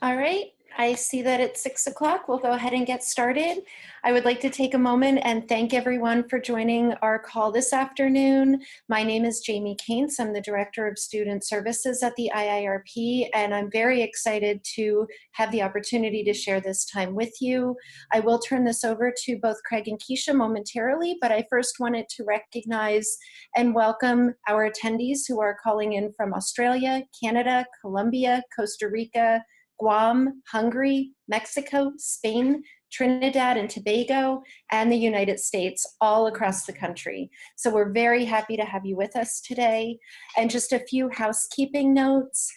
All right, I see that it's 6 o'clock. We'll go ahead and get started. I would like to take a moment and thank everyone for joining our call this afternoon. My name is Jamie Kainz. I'm the Director of Student Services at the IIRP, and I'm very excited to have the opportunity to share this time with you. I will turn this over to both Craig and Keisha momentarily, but I first wanted to recognize and welcome our attendees who are calling in from Australia, Canada, Colombia, Costa Rica, Guam, Hungary, Mexico, Spain, Trinidad and Tobago, and the United States, all across the country. So we're very happy to have you with us today. And just a few housekeeping notes.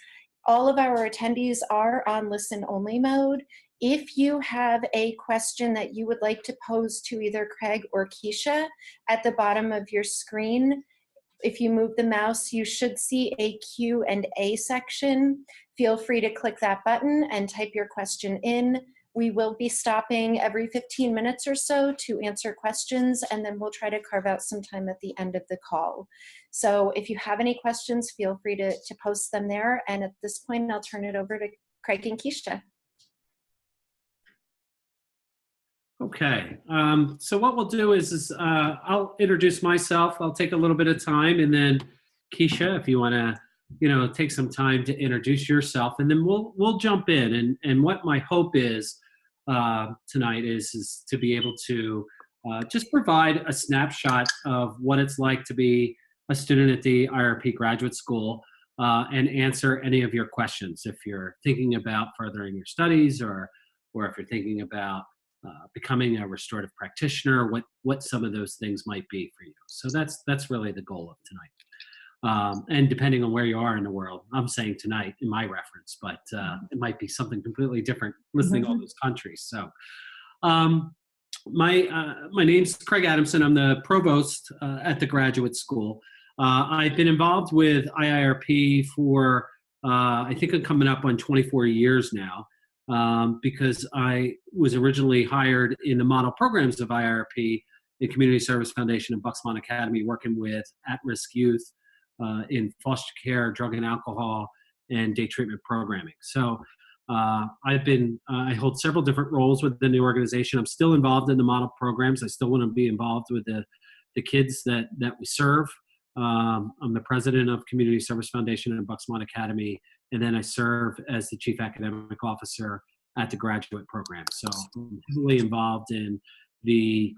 All of our attendees are on listen-only mode. If you have a question that you would like to pose to either Craig or Keisha, at the bottom of your screen, if you move the mouse, you should see a Q&A section. Feel free to click that button and type your question in. We will be stopping every 15 minutes or so to answer questions, and then we'll try to carve out some time at the end of the call. So if you have any questions, feel free to post them there. And at this point, I'll turn it over to Craig and Keisha. Okay, so what we'll do is I'll introduce myself. I'll take a little bit of time, and then Keisha, if you want to, take some time to introduce yourself, and then we'll jump in. And what my hope is tonight is to be able to just provide a snapshot of what it's like to be a student at the IIRP Graduate School and answer any of your questions if you're thinking about furthering your studies or if you're thinking about becoming a restorative practitioner, what some of those things might be for you. So that's really the goal of tonight. And depending on where you are in the world, I'm saying tonight in my reference, but it might be something completely different listening to all those countries. So my name's Craig Adamson. I'm the provost at the graduate school. I've been involved with IIRP for I think I'm coming up on 24 years now. Because I was originally hired in the model programs of IIRP in Community Service Foundation and Bucksmont Academy, working with at-risk youth in foster care, drug and alcohol, and day treatment programming. So I hold several different roles within the organization. I'm still involved in the model programs. I still want to be involved with the kids that we serve. I'm the president of Community Service Foundation and Bucksmont Academy, and then I serve as the chief academic officer at the graduate program. So I'm heavily involved in the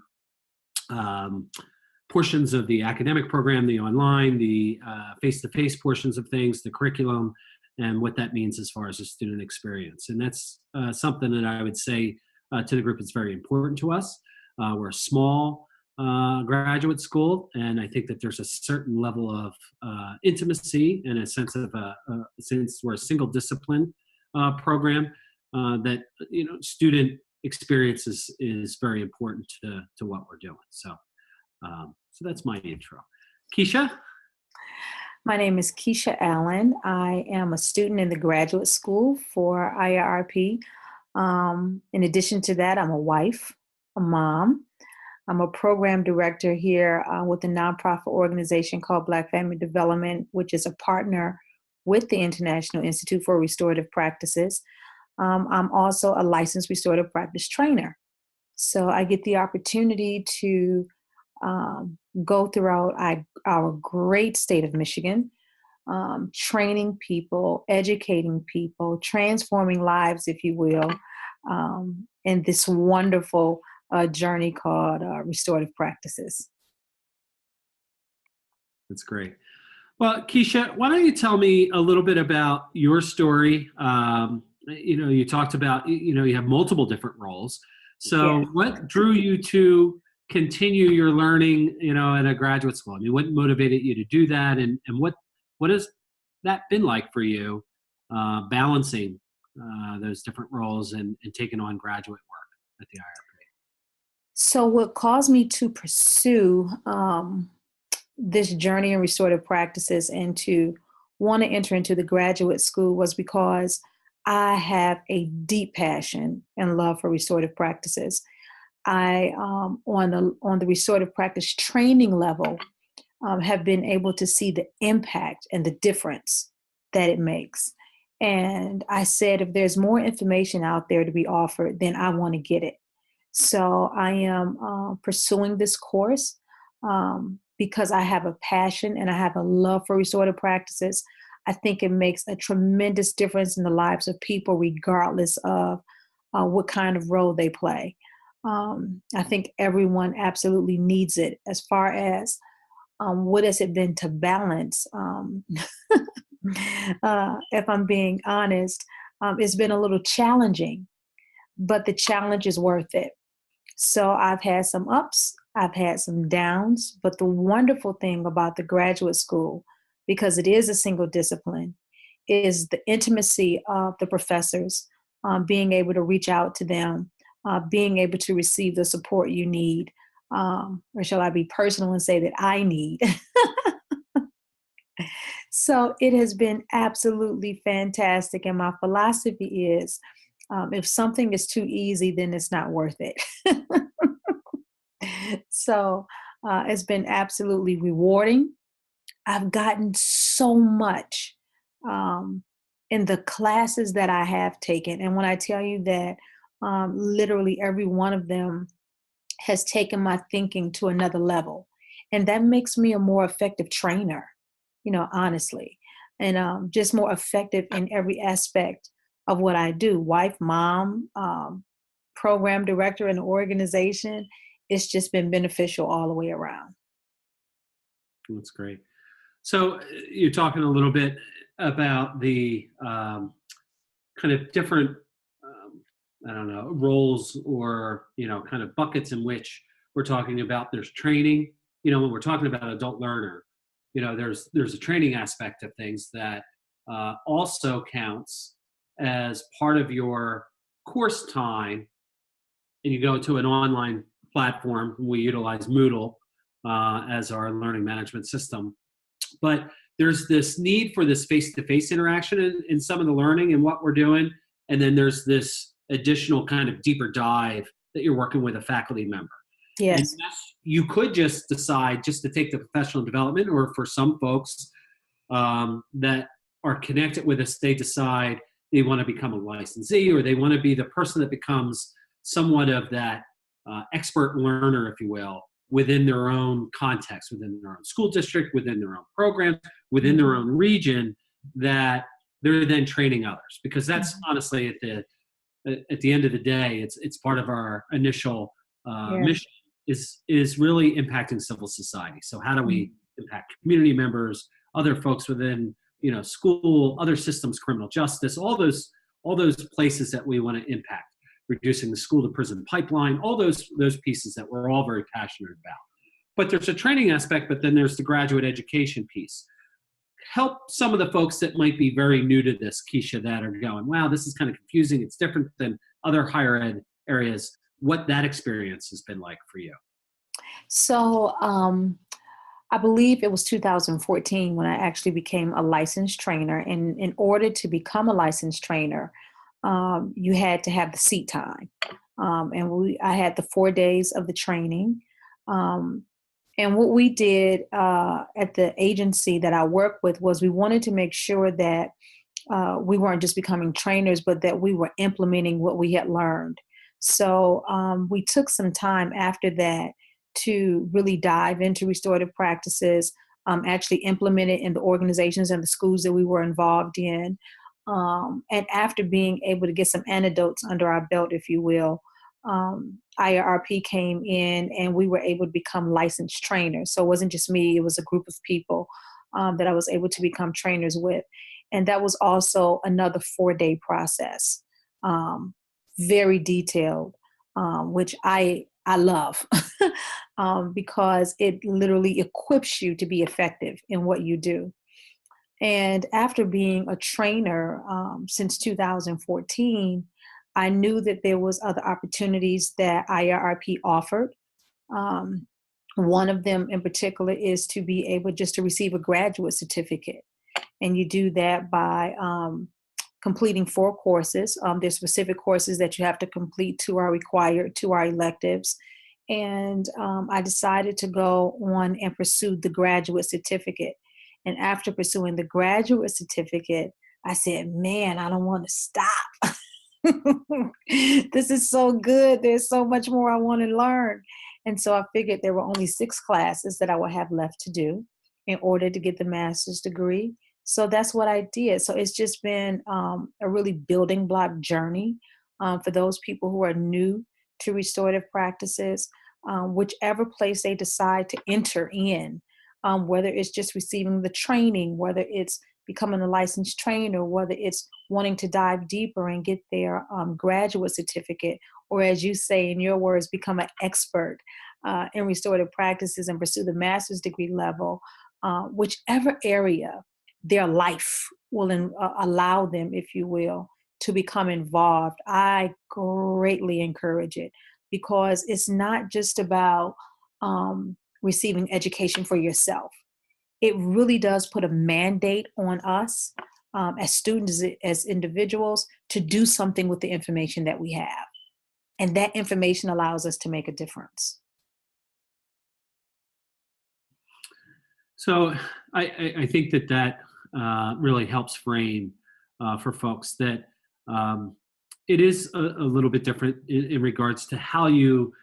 portions of the academic program, the online, the face-to-face portions of things, the curriculum, and what that means as far as the student experience. And that's something that I would say to the group is very important to us. We're a small graduate school, and I think that there's a certain level of intimacy and a sense of since we're a single discipline program, that student experience is very important to what we're doing. So that's my intro. Keisha? My name is Keisha Allen. I am a student in the graduate school for IIRP. In addition to that, I'm a wife, a mom. I'm a program director here with a nonprofit organization called Black Family Development, which is a partner with the International Institute for Restorative Practices. I'm also a licensed restorative practice trainer. So I get the opportunity to go throughout our great state of Michigan, training people, educating people, transforming lives, if you will, in this wonderful journey called restorative practices. That's great. Well, Keisha, why don't you tell me a little bit about your story? You talked about, you have multiple different roles. So Yes. What drew you to continue your learning, at a graduate school? I mean, what motivated you to do that? And what has that been like for you, balancing those different roles and taking on graduate work at the IIRP? So what caused me to pursue this journey in restorative practices and to want to enter into the graduate school was because I have a deep passion and love for restorative practices. I, on the restorative practice training level, have been able to see the impact and the difference that it makes. And I said, if there's more information out there to be offered, then I want to get it. So I am pursuing this course because I have a passion and I have a love for restorative practices. I think it makes a tremendous difference in the lives of people, regardless of what kind of role they play. I think everyone absolutely needs it. As far as what has it been to balance? If I'm being honest, it's been a little challenging, but the challenge is worth it. So I've had some ups, I've had some downs, but the wonderful thing about the graduate school, because it is a single discipline, is the intimacy of the professors, being able to reach out to them, being able to receive the support you need, or shall I be personal and say that I need. So it has been absolutely fantastic. And my philosophy is if something is too easy, then it's not worth it. So it's been absolutely rewarding. I've gotten so much in the classes that I have taken. And when I tell you that literally every one of them has taken my thinking to another level. And that makes me a more effective trainer, honestly, and just more effective in every aspect of what I do. Wife, mom, program director in an organization. It's just been beneficial all the way around. That's great. So you're talking a little bit about the kind of different, I don't know, roles or, kind of buckets in which we're talking about. There's training, when we're talking about adult learner, there's a training aspect of things that also counts as part of your course time. And you go to an online platform. We utilize Moodle as our learning management system. But there's this need for this face-to-face interaction in some of the learning and what we're doing. And then there's this additional kind of deeper dive that you're working with a faculty member. Yes. And you could just decide just to take the professional development, or for some folks that are connected with us, they decide they want to become a licensee, or they want to be the person that becomes somewhat of that expert learner, if you will, within their own context, within their own school district, within their own program, within their own region, that they're then training others. Because that's honestly at the end of the day, it's part of our initial mission is really impacting civil society. So how do we impact community members, other folks within school, other systems, criminal justice, all those places that we want to impact, reducing the school to prison pipeline, all those pieces that we're all very passionate about. But there's a training aspect, but then there's the graduate education piece. Help some of the folks that might be very new to this, Keisha, that are going, wow, this is kind of confusing. It's different than other higher ed areas. What that experience has been like for you. So I believe it was 2014 when I actually became a licensed trainer. And in order to become a licensed trainer, you had to have the seat time. I had the 4 days of the training. And what we did at the agency that I work with was we wanted to make sure that we weren't just becoming trainers, but that we were implementing what we had learned. So we took some time after that to really dive into restorative practices, actually implement it in the organizations and the schools that we were involved in. And after being able to get some anecdotes under our belt, if you will, IIRP came in and we were able to become licensed trainers. So it wasn't just me, it was a group of people that I was able to become trainers with. And that was also another 4-day process, very detailed, which I love because it literally equips you to be effective in what you do. And after being a trainer since 2014, I knew that there was other opportunities that IIRP offered. One of them in particular is to be able just to receive a graduate certificate. And you do that by completing 4 courses. There's specific courses that you have to complete. 2 are required, 2 are electives. And I decided to go on and pursue the graduate certificate. And after pursuing the graduate certificate, I said, man, I don't want to stop. This is so good. There's so much more I want to learn. And so I figured there were only 6 classes that I would have left to do in order to get the master's degree. So that's what I did. So it's just been a really building block journey for those people who are new to restorative practices, whichever place they decide to enter in, whether it's just receiving the training, whether it's becoming a licensed trainer, whether it's wanting to dive deeper and get their graduate certificate, or as you say in your words, become an expert in restorative practices and pursue the master's degree level, whichever area their life will allow them, if you will, to become involved. I greatly encourage it because it's not just about receiving education for yourself. It really does put a mandate on us as students, as individuals, to do something with the information that we have. And that information allows us to make a difference. So I think that really helps frame for folks that it is a little bit different in regards to how you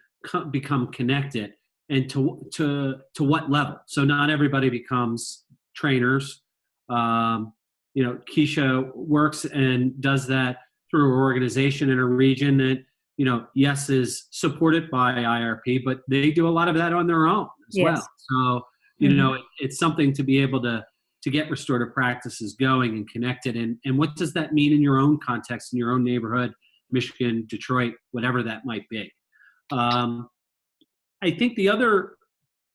become connected and to what level. So not everybody becomes trainers. Keisha works and does that through her organization in a region that, yes, is supported by IIRP, but they do a lot of that on their own as well. So, it's something to be able to get restorative practices going and connected. And what does that mean in your own context, in your own neighborhood, Michigan, Detroit, whatever that might be? I think the other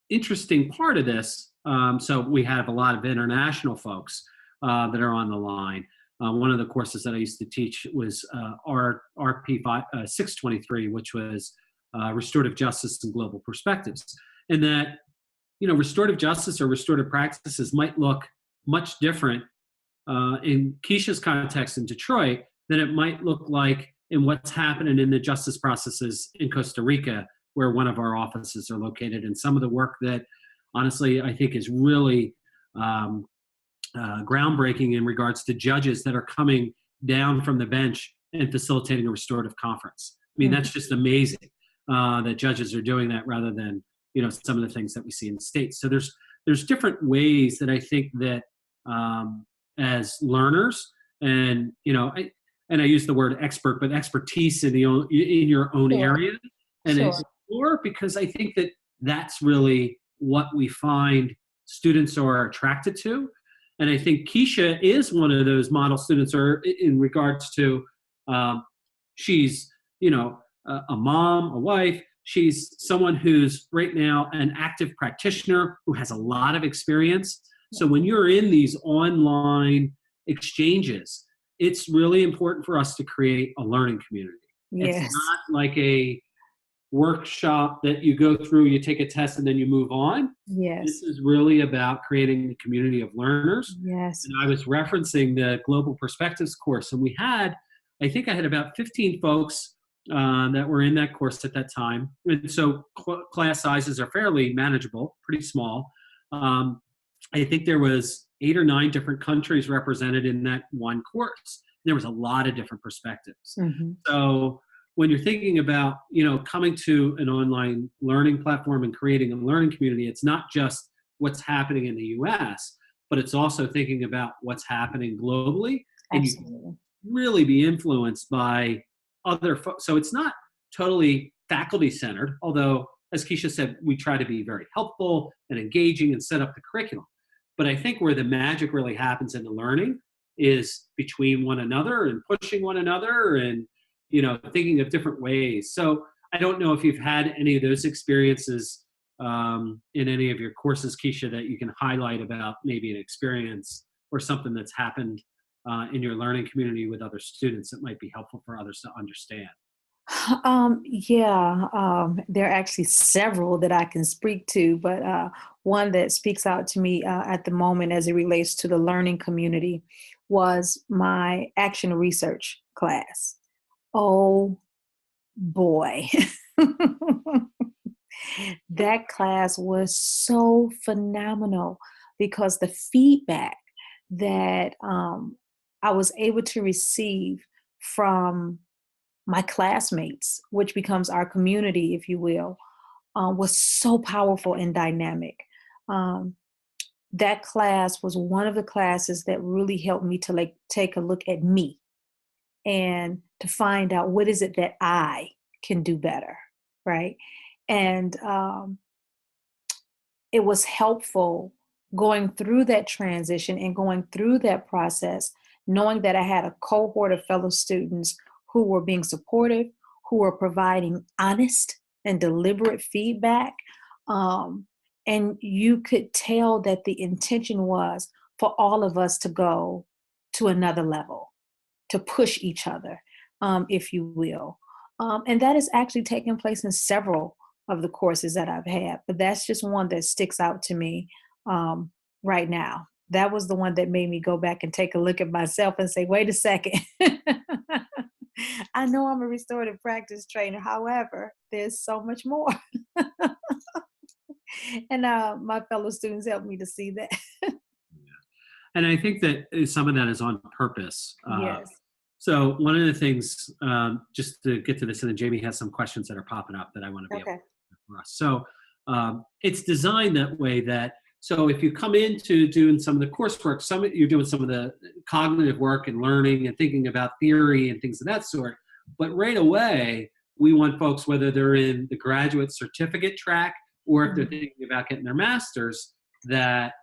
interesting part of this, so we have a lot of international folks that are on the line. One of the courses that I used to teach was IIRP 623, which was Restorative Justice and Global Perspectives. And that, restorative justice or restorative practices might look much different in Keisha's context in Detroit than it might look like in what's happening in the justice processes in Costa Rica, where one of our offices are located, and some of the work that, honestly, I think is really groundbreaking in regards to judges that are coming down from the bench and facilitating a restorative conference. I mean, that's just amazing that judges are doing that rather than, some of the things that we see in the States. So there's different ways that I think that as learners and, I use the word expert, but expertise in your own area. And it's more because I think that that's really what we find students are attracted to. And I think Keisha is one of those model students, or in regards to she's, a mom, a wife. She's someone who's right now an active practitioner who has a lot of experience. So when you're in these online exchanges, it's really important for us to create a learning community. Yes. It's not like a workshop that you go through, you take a test, and then you move on. Yes. This is really about creating a community of learners. Yes. And I was referencing the Global Perspectives course, and I think I had about 15 folks that were in that course at that time. And so class sizes are fairly manageable, pretty small. I think there was 8 or 9 different countries represented in that one course. There was a lot of different perspectives. So when you're thinking about, coming to an online learning platform and creating a learning community, it's not just what's happening in the US, but it's also thinking about what's happening globally. And Absolutely. you can really be influenced by other folks. So it's not totally faculty centered, although, as Keisha said, we try to be very helpful and engaging and set up the curriculum. But I think where the magic really happens in the learning is between one another and pushing one another and, thinking of different ways. So I don't know if you've had any of those experiences in any of your courses, Keisha, that you can highlight about maybe an experience or something that's happened in your learning community with other students that might be helpful for others to understand. There are actually several that I can speak to, but one that speaks out to me at the moment as it relates to the learning community was my action research class. Oh boy. That class was so phenomenal because the feedback that I was able to receive from my classmates, which becomes our community, if you will, was so powerful and dynamic. Um, that class was one of the classes that really helped me to like take a look at me and to find out what is it that I can do better, right? And it was helpful going through that transition and going through that process, knowing that I had a cohort of fellow students who were being supportive, who were providing honest and deliberate feedback. And you could tell that the intention was for all of us to go to another level, to push each other, if you will. And that has actually taken place in several of the courses that I've had, but that's just one that sticks out to me right now. That was the one that made me go back and take a look at myself and say, wait a second. I know I'm a restorative practice trainer. However, there's so much more. And my fellow students helped me to see that. And I think that some of that is on purpose. Yes. So one of the things, just to get to this, and then Jamie has some questions that are popping up that I want to be able to for us. So it's designed that way that, so if you come into doing some of the coursework, you're doing some of the cognitive work and learning and thinking about theory and things of that sort. But right away, we want folks, whether they're in the graduate certificate track or if they're thinking about getting their master's, that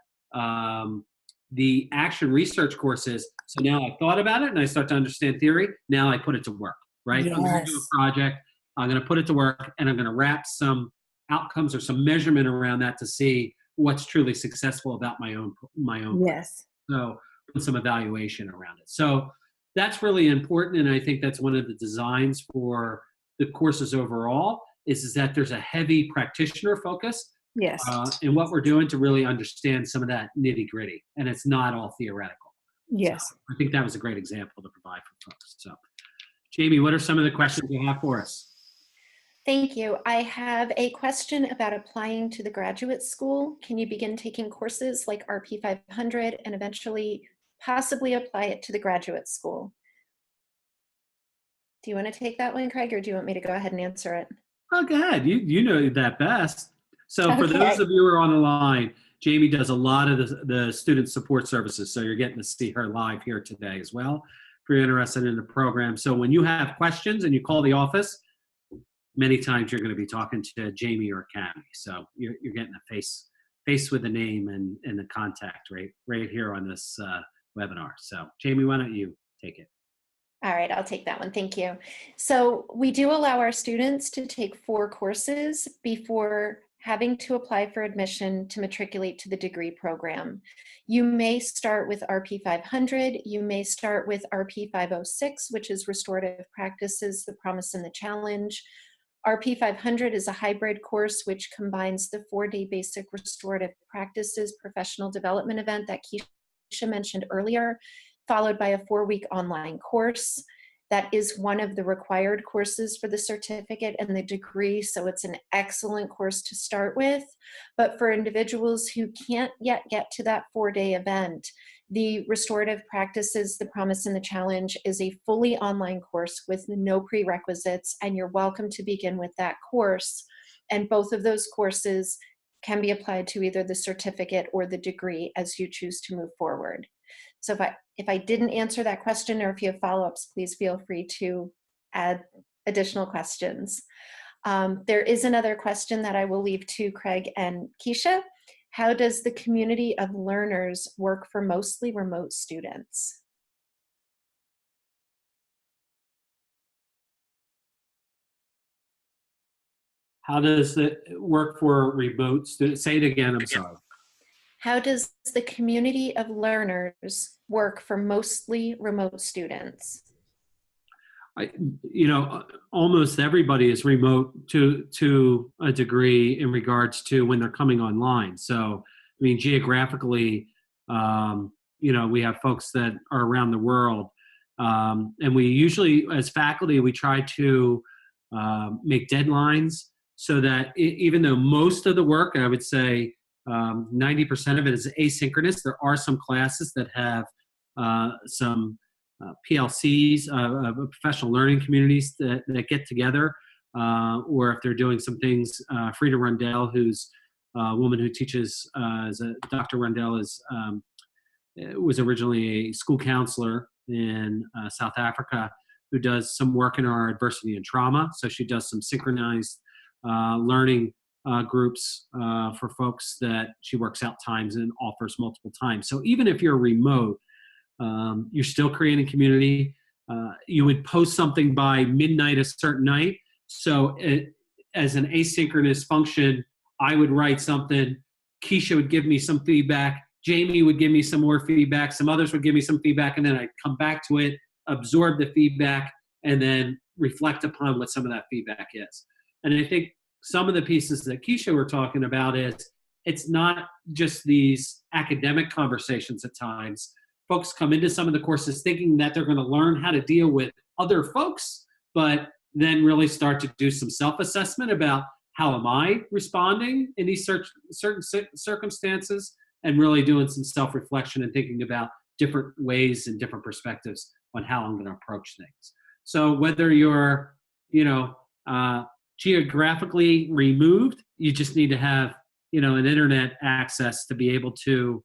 the action research courses, so now I thought about it and I start to understand theory, now I put it to work, right? Yes. I'm going to do a project, I'm going to put it to work, and I'm going to wrap some outcomes or some measurement around that to see what's truly successful about my own. Yes. So put some evaluation around it. So that's really important, and I think that's one of the designs for the courses overall is that there's a heavy practitioner focus. Yes. And what we're doing to really understand some of that nitty gritty, and it's not all theoretical. Yes. So I think that was a great example to provide for folks. So, Jamie, what are some of the questions you have for us? Thank you. I have a question about applying to the graduate school. Can you begin taking courses like RP 500 and eventually possibly apply it to the graduate school? Do you want to take that one, Craig, or do you want me to go ahead and answer it? Oh, go ahead. You know that best. So for Okay. those of you who are on the line, Jamie does a lot of the student support services. So you're getting to see her live here today as well if you're interested in the program. So when you have questions and you call the office, many times you're going to be talking to Jamie or Cami. So you're getting a face with the name and the contact right here on this webinar. So Jamie, why don't you take it? All right, I'll take that one. Thank you. So we do allow our students to take 4 courses before having to apply for admission to matriculate to the degree program. You may start with RP 500, you may start with RP 506, which is Restorative Practices, the Promise and the Challenge. RP 500 is a hybrid course which combines the 4-day basic restorative practices professional development event that Keisha mentioned earlier, followed by a 4-week online course. That is one of the required courses for the certificate and the degree, so it's an excellent course to start with. But for individuals who can't yet get to that 4-day event, the Restorative Practices, the Promise and the Challenge is a fully online course with no prerequisites, and you're welcome to begin with that course. And both of those courses can be applied to either the certificate or the degree as you choose to move forward. So if I didn't answer that question, or if you have follow-ups, please feel free to add additional questions. There is another question that I will leave to Craig and Keisha. How does the community of learners work for mostly remote students? How does it work for remote students? Say it again, I'm sorry. How does the community of learners work for mostly remote students? Almost everybody is remote to a degree in regards to when they're coming online. So, I mean, geographically, we have folks that are around the world. And we usually, as faculty, we try to make deadlines so that even though most of the work, I would say 90% of it is asynchronous, there are some classes that have some PLCs, professional learning communities that get together, or if they're doing some things. Frida Rundell, who's a woman who teaches, Dr. Rundell was originally a school counselor in South Africa, who does some work in our adversity and trauma. So she does some synchronized learning groups for folks that she works out times and offers multiple times. So even if you're remote, you're still creating community. You would post something by midnight a certain night. So as an asynchronous function, I would write something. Keisha would give me some feedback. Jamie would give me some more feedback. Some others would give me some feedback. And then I'd come back to it, absorb the feedback, and then reflect upon what some of that feedback is. And I think some of the pieces that Keisha were talking about is it's not just these academic conversations at times. Folks come into some of the courses thinking that they're going to learn how to deal with other folks, but then really start to do some self-assessment about how am I responding in these certain circumstances, and really doing some self-reflection and thinking about different ways and different perspectives on how I'm going to approach things. So whether you're, geographically removed, you just need to have, an internet access to be able to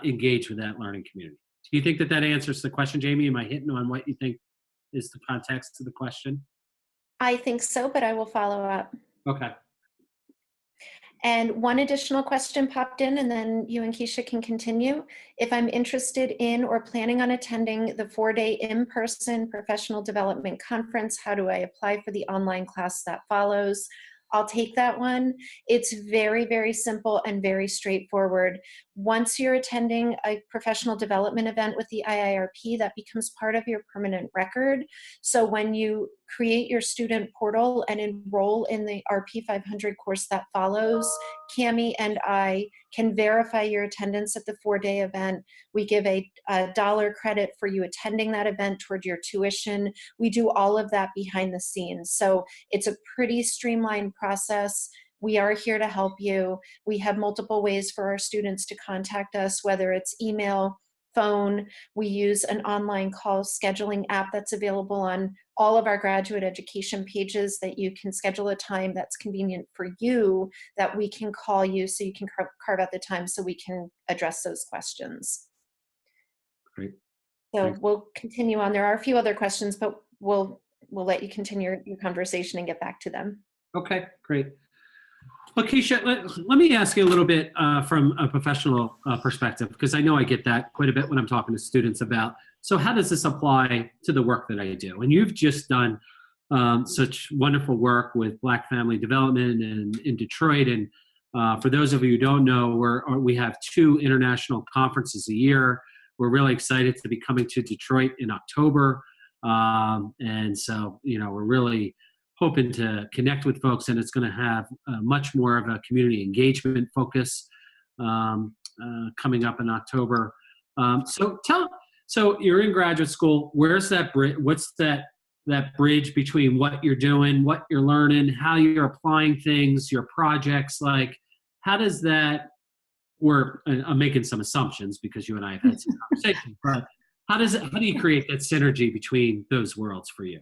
engage with that learning community. Do you think that answers the question, Jamie? Am I hitting on what you think is the context of the question? I think so, but I will follow up. Okay. And one additional question popped in, and then you and Keisha can continue. If I'm interested in or planning on attending the 4-day in-person professional development conference, how do I apply for the online class that follows? I'll take that one. It's very, very simple and very straightforward. Once you're attending a professional development event with the IIRP, that becomes part of your permanent record. So when you create your student portal and enroll in the RP 500 course that follows, Cami and I can verify your attendance at the 4-day event. We give a $1 credit for you attending that event toward your tuition. We do all of that behind the scenes. So it's a pretty streamlined process. We are here to help you. We have multiple ways for our students to contact us, whether it's email, phone. We use an online call scheduling app that's available on all of our graduate education pages that you can schedule a time that's convenient for you, that we can call you so you can carve out the time so we can address those questions. Great. So Thanks. we'll continue on. There are a few other questions, but we'll let you continue your conversation and get back to them. Okay, great. Well, Keisha, let me ask you a little bit from a professional perspective, because I know I get that quite a bit when I'm talking to students about, so how does this apply to the work that I do? And you've just done such wonderful work with Black Family Development in Detroit. And for those of you who don't know, we have 2 international conferences a year. We're really excited to be coming to Detroit in October. And so, we're really hoping to connect with folks, and it's going to have much more of a community engagement focus coming up in October. So you're in graduate school. Where's that bridge? What's that bridge between what you're doing, what you're learning, how you're applying things, your projects? Like, how does that work? And I'm making some assumptions because you and I have had some conversations, but how do you create that synergy between those worlds for you?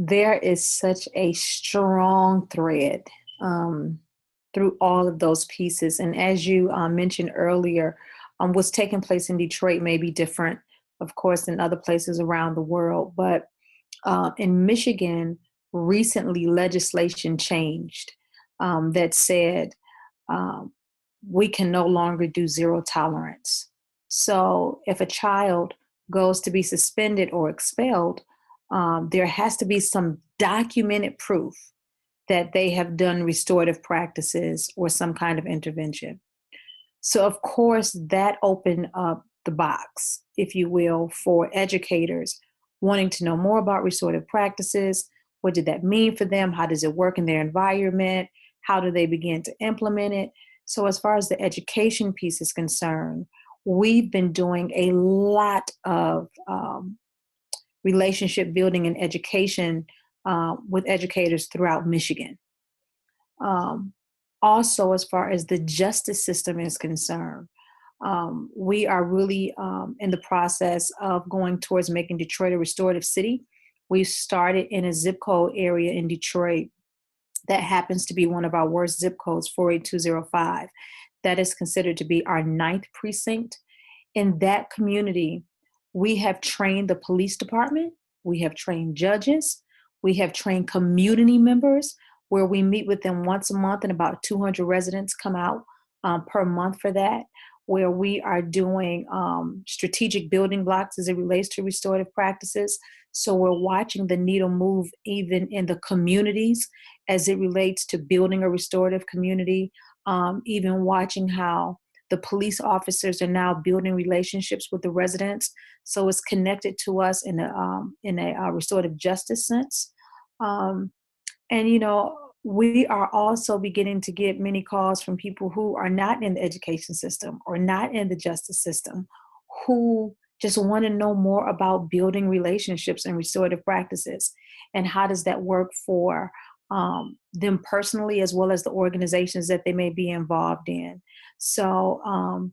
There is such a strong thread through all of those pieces. And as you mentioned earlier, what's taking place in Detroit may be different, of course, than other places around the world. But in Michigan, recently legislation changed that said we can no longer do zero tolerance. So if a child goes to be suspended or expelled, there has to be some documented proof that they have done restorative practices or some kind of intervention. So of course that opened up the box, if you will, for educators wanting to know more about restorative practices. What did that mean for them? How does it work in their environment? How do they begin to implement it? So as far as the education piece is concerned, we've been doing a lot of relationship building and education with educators throughout Michigan. Also, as far as the justice system is concerned, We are really in the process of going towards making Detroit a restorative city. We started in a zip code area in Detroit that happens to be one of our worst zip codes, 48205. That is considered to be our 9th precinct. In that community, we have trained the police department, we have trained judges, we have trained community members where we meet with them once a month, and about 200 residents come out per month for that, where we are doing strategic building blocks as it relates to restorative practices. So we're watching the needle move even in the communities as it relates to building a restorative community, even watching how the police officers are now building relationships with the residents. So it's connected to us in a restorative justice sense. And, you know, we are also beginning to get many calls from people who are not in the education system or not in the justice system, who just want to know more about building relationships and restorative practices. And how does that work for them personally, as well as the organizations that they may be involved in. So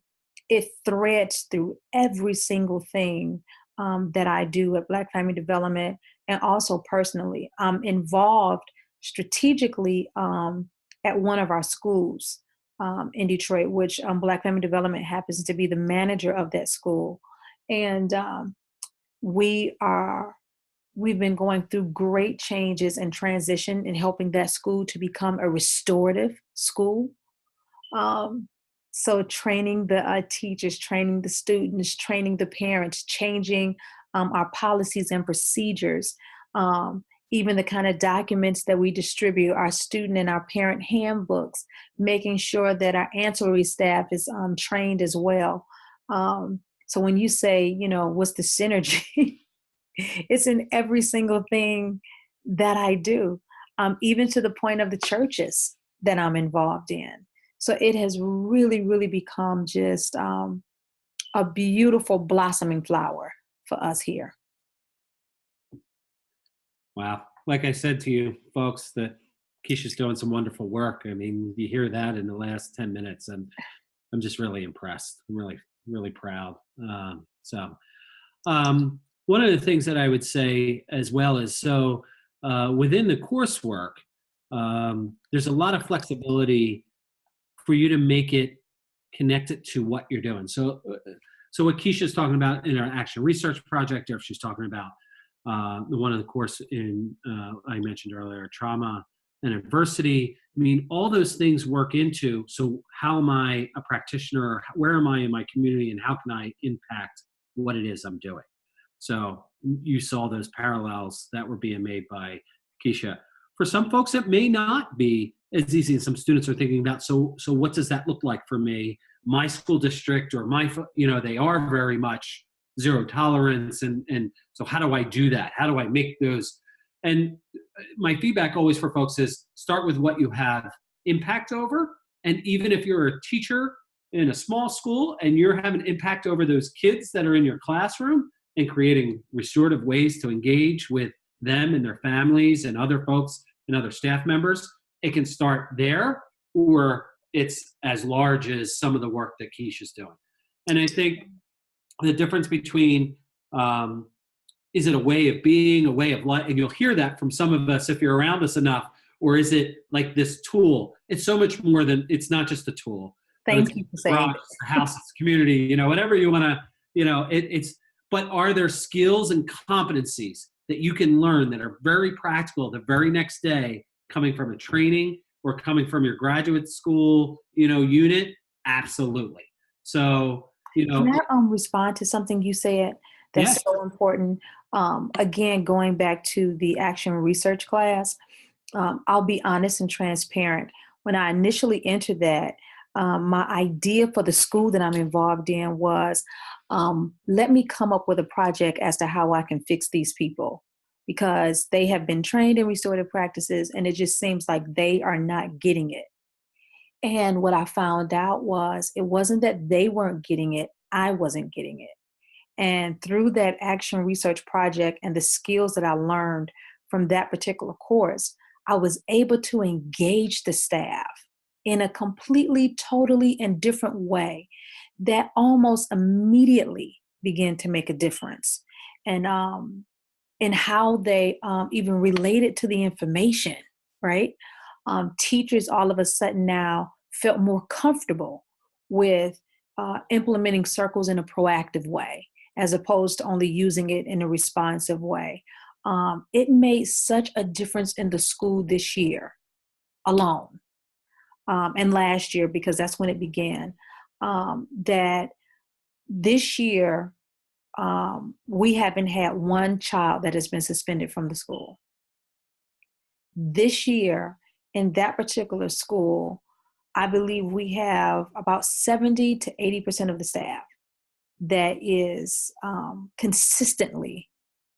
it threads through every single thing that I do at Black Family Development, and also personally. I'm involved strategically at one of our schools in Detroit, which Black Family Development happens to be the manager of that school. And we've been going through great changes and transition in helping that school to become a restorative school. So training the teachers, training the students, training the parents, changing our policies and procedures, even the kind of documents that we distribute, our student and our parent handbooks, making sure that our ancillary staff is trained as well. So when you say, you know, what's the synergy? It's in every single thing that I do, even to the point of the churches that I'm involved in. So it has really, really become just a beautiful blossoming flower for us here. Wow. Like I said to you folks, that Keisha's doing some wonderful work. I mean, you hear that in the last 10 minutes, and I'm just really impressed. I'm really, really proud. One of the things that I would say as well is, within the coursework, there's a lot of flexibility for you to make it connected to what you're doing. So what Keisha's talking about in our action research project, or if she's talking about one of the course in I mentioned earlier, trauma and adversity. I mean, all those things work into, so how am I a practitioner? Where am I in my community, and how can I impact what it is I'm doing? So you saw those parallels that were being made by Keisha. For some folks, it may not be as easy, and some students are thinking about, so what does that look like for me? My school district, or they are very much zero tolerance, and so how do I do that? How do I make those? And my feedback always for folks is, start with what you have impact over. And even if you're a teacher in a small school and you're having impact over those kids that are in your classroom, and creating restorative ways to engage with them and their families and other folks and other staff members, it can start there, or it's as large as some of the work that Keisha's doing. And I think the difference between, is it a way of being, a way of life? And you'll hear that from some of us if you're around us enough, or is it like this tool? It's so much more than, it's not just a tool. Thank you for saying that. It's the house, it's the community, whatever you want to, but are there skills and competencies that you can learn that are very practical the very next day, coming from a training or coming from your graduate school, unit? Absolutely. So, Can I respond to something you said that's so important? Again, going back to the action research class, I'll be honest and transparent. When I initially entered that, my idea for the school that I'm involved in was, let me come up with a project as to how I can fix these people, because they have been trained in restorative practices and it just seems like they are not getting it. And what I found out was, it wasn't that they weren't getting it, I wasn't getting it. And through that action research project and the skills that I learned from that particular course, I was able to engage the staff in a completely, totally, and different way that almost immediately began to make a difference. And in how they even related to the information, right? Teachers all of a sudden now felt more comfortable with implementing circles in a proactive way, as opposed to only using it in a responsive way. It made such a difference in the school this year alone, and last year, because that's when it began, that this year, we haven't had one child that has been suspended from the school. This year, in that particular school, I believe we have about 70 to 80% of the staff that is consistently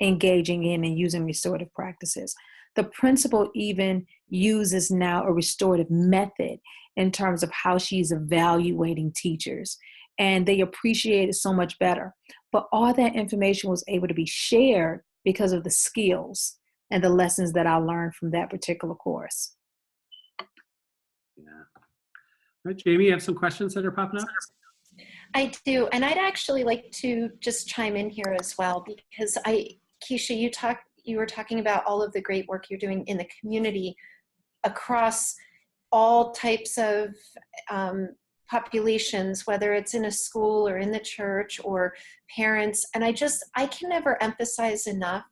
engaging in and using restorative practices. The principal even uses now a restorative method in terms of how she's evaluating teachers, and they appreciate it so much better. But all that information was able to be shared because of the skills and the lessons that I learned from that particular course. Yeah. All right, Jamie, you have some questions that are popping up? I do, and I'd actually like to just chime in here as well, because Keisha, you were talking about all of the great work you're doing in the community across all types of populations, whether it's in a school or in the church or parents. And I can never emphasize enough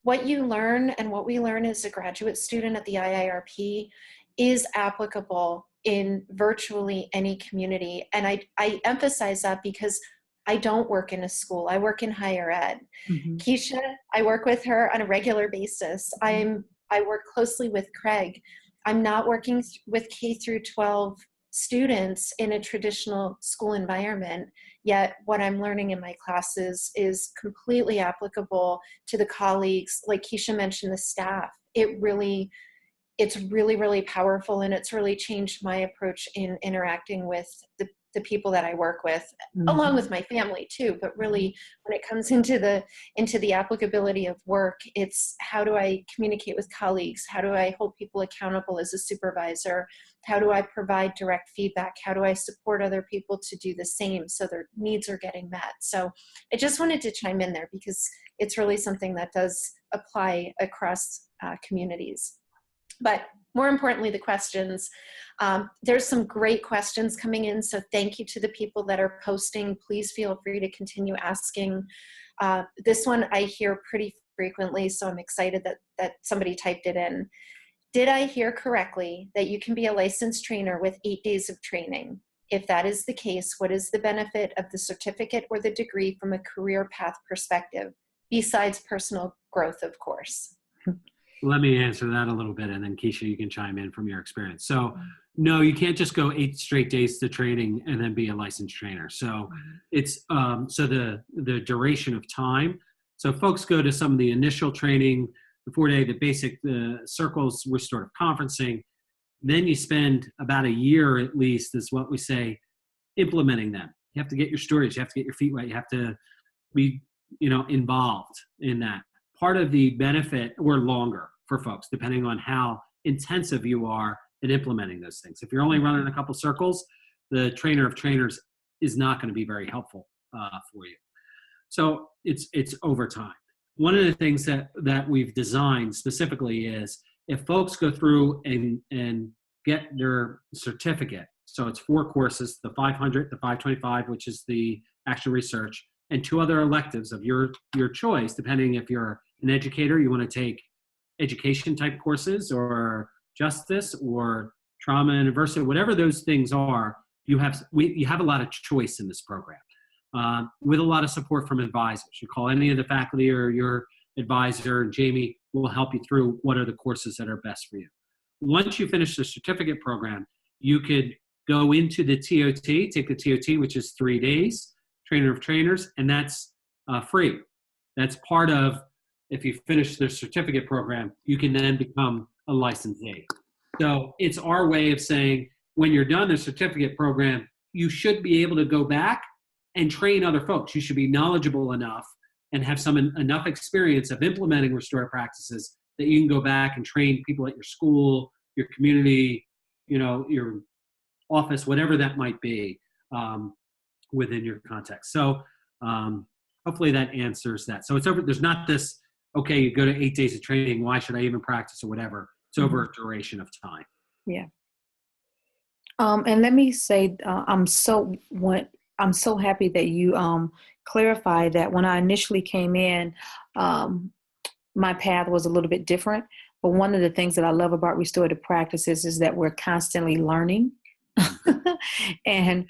what you learn and what we learn as a graduate student at the IIRP is applicable in virtually any community. And I emphasize that because I don't work in a school. I work in higher ed. Mm-hmm. Keisha, I work with her on a regular basis. I work closely with Craig. I'm not working with K through 12 students in a traditional school environment, yet what I'm learning in my classes is completely applicable to the colleagues. Like Keisha mentioned, the staff. It's really, really powerful, and it's really changed my approach in interacting with the people that I work with, along with my family too. But really, when it comes into the applicability of work, it's how do I communicate with colleagues? How do I hold people accountable as a supervisor? How do I provide direct feedback? How do I support other people to do the same so their needs are getting met? So I just wanted to chime in there because it's really something that does apply across communities. But more importantly, the questions. There's some great questions coming in, so thank you to the people that are posting. Please feel free to continue asking. This one I hear pretty frequently, so I'm excited that somebody typed it in. Did I hear correctly that you can be a licensed trainer with 8 days of training? If that is the case, what is the benefit of the certificate or the degree from a career path perspective, besides personal growth, of course? Let me answer that a little bit, and then Keisha, you can chime in from your experience. So no, you can't just go 8 straight days to training and then be a licensed trainer. So it's so the duration of time. So folks go to some of the initial training, the 4-day, the circles, restorative conferencing. Then you spend about a year at least, is what we say, implementing them. You have to get your stories. You have to get your feet wet. You have to be, involved in that. Part of the benefit, or longer for folks, depending on how intensive you are in implementing those things. If you're only running a couple circles, the trainer of trainers is not going to be very helpful for you. So it's over time. One of the things that we've designed specifically is if folks go through and get their certificate, so it's 4 courses, the 500, the 525, which is the action research, and 2 other electives of your choice, depending if you're an educator, you want to take education type courses or justice or trauma and adversity, whatever those things are, you have a lot of choice in this program with a lot of support from advisors. You call any of the faculty or your advisor, and Jamie will help you through what are the courses that are best for you. Once you finish the certificate program, you could go into the TOT, take the TOT, which is 3 days, trainer of trainers, and that's free. That's part of, if you finish the certificate program, you can then become a licensee. So it's our way of saying, when you're done the certificate program, you should be able to go back and train other folks. You should be knowledgeable enough and have enough experience of implementing restorative practices that you can go back and train people at your school, your community, your office, whatever that might be. within your context. So hopefully that answers that. So it's over. There's not this, okay, you go to 8 days of training, why should I even practice or whatever. It's over a duration of time. Yeah. And let me say, I'm so happy that you clarified that. When I initially came in, my path was a little bit different. But one of the things that I love about restorative practices is that we're constantly learning. And